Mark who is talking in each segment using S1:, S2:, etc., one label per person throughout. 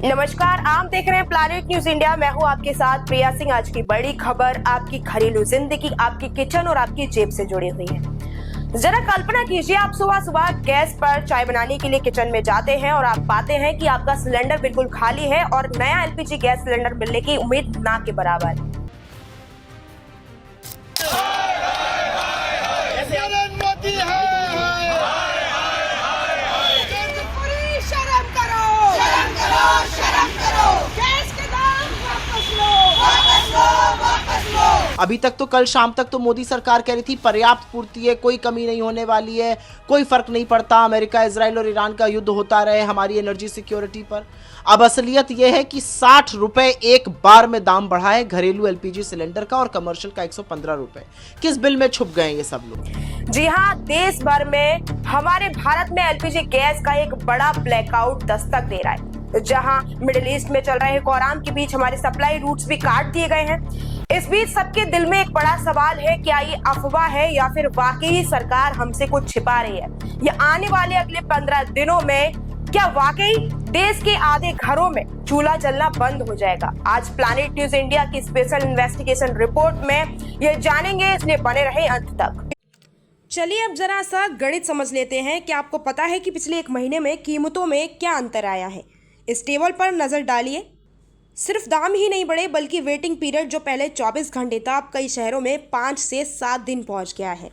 S1: नमस्कार, आप देख रहे हैं प्लैनेट न्यूज इंडिया। मैं हूं आपके साथ प्रिया सिंह। आज की बड़ी खबर आपकी घरेलू जिंदगी, आपकी किचन और आपकी जेब से जुड़ी हुई है। जरा कल्पना कीजिए, आप सुबह सुबह गैस पर चाय बनाने के लिए किचन में जाते हैं और आप पाते हैं कि आपका सिलेंडर बिल्कुल खाली है और नया एलपीजी गैस सिलेंडर मिलने की उम्मीद ना के बराबर है।
S2: अभी तक तो कल शाम तक तो मोदी सरकार कह रही थी पर्याप्त पूर्ति है, कोई कमी नहीं होने वाली है, कोई फर्क नहीं पड़ता, अमेरिका, इजराइल और ईरान का युद्ध होता रहे हमारी एनर्जी सिक्योरिटी पर। अब असलियत यह है कि 60 रुपए एक बार में दाम बढ़ा है घरेलू एलपीजी सिलेंडर का और कमर्शियल का 115 रुपए। किस बिल में छुप गए ये सब लोग?
S1: जी हाँ, देश भर में हमारे भारत में एलपीजी गैस का एक बड़ा ब्लैकआउट दस्तक दे रहा है। जहां मिडिल ईस्ट में चल रहे कोराम के बीच हमारे सप्लाई रूट्स भी काट दिए गए हैं। इस बीच सबके दिल में एक बड़ा सवाल है, क्या ये अफवाह है या फिर वाकई सरकार हमसे कुछ छिपा रही है? या आने वाले अगले 15 दिनों में क्या वाकई देश के आधे घरों में चूल्हा जलना बंद हो जाएगा? आज प्लैनेट न्यूज इंडिया की स्पेशल इन्वेस्टिगेशन रिपोर्ट में ये जानेंगे, इसलिए बने रहे अंत तक। चलिए अब जरा सा गणित समझ लेते हैं। क्या आपको पता है कि पिछले एक महीने में कीमतों में क्या अंतर आया है? इस टेबल पर नजर डालिए। सिर्फ दाम ही नहीं बढ़े बल्कि वेटिंग पीरियड जो पहले 24 घंटे था अब कई शहरों में 5 से 7 दिन पहुंच गया है।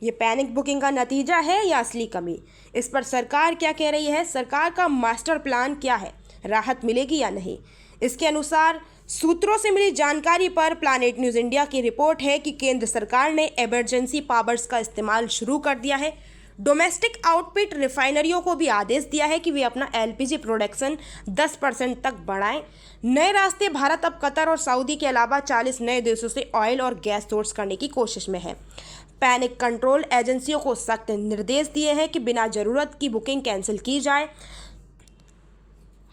S1: ये पैनिक बुकिंग का नतीजा है या असली कमी? इस पर सरकार क्या कह रही है? सरकार का मास्टर प्लान क्या है? राहत मिलेगी या नहीं? इसके अनुसार सूत्रों से मिली जानकारी पर प्लैनेट न्यूज इंडिया की रिपोर्ट है कि केंद्र सरकार ने इमरजेंसी पावर्स का इस्तेमाल शुरू कर दिया है। डोमेस्टिक आउटपुट रिफाइनरियों को भी आदेश दिया है कि वे अपना एलपीजी प्रोडक्शन 10% तक बढ़ाएं। नए रास्ते भारत अब कतर और सऊदी के अलावा 40 नए देशों से ऑयल और गैस सोर्स करने की कोशिश में है। पैनिक कंट्रोल एजेंसियों को सख्त निर्देश दिए हैं कि बिना जरूरत की बुकिंग कैंसिल की जाए।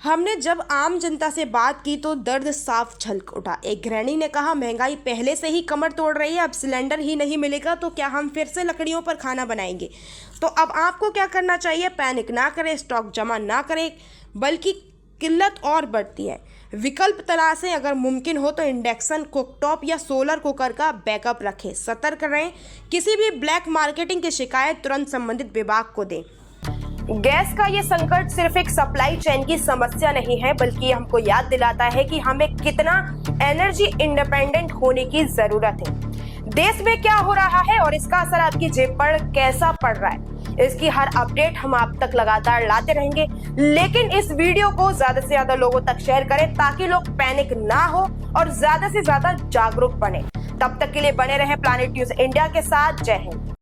S1: हमने जब आम जनता से बात की तो दर्द साफ झलक उठा। एक गृहिणी ने कहा, महंगाई पहले से ही कमर तोड़ रही है, अब सिलेंडर ही नहीं मिलेगा तो क्या हम फिर से लकड़ियों पर खाना बनाएंगे? तो अब आपको क्या करना चाहिए? पैनिक ना करें, स्टॉक जमा ना करें, बल्कि किल्लत और बढ़ती है। विकल्प तलाशें, अगर मुमकिन हो तो इंडक्शन कुकटॉप या सोलर कुकर का बैकअप रखें। सतर्क रहें, किसी भी ब्लैक मार्केटिंग की शिकायत तुरंत संबंधित विभाग को दें। गैस का ये संकट सिर्फ एक सप्लाई चेन की समस्या नहीं है, बल्कि हमको याद दिलाता है कि हमें कितना एनर्जी इंडिपेंडेंट होने की जरूरत है। देश में क्या हो रहा है और इसका असर आपकी जेब पर कैसा पड़ रहा है, इसकी हर अपडेट हम आप तक लगातार लाते रहेंगे। लेकिन इस वीडियो को ज्यादा से ज्यादा लोगों तक शेयर करें ताकि लोग पैनिक ना हो और ज्यादा से ज्यादा जागरूक बने। तब तक के लिए बने रहे प्लैनेट न्यूज इंडिया के साथ। जय हिंद।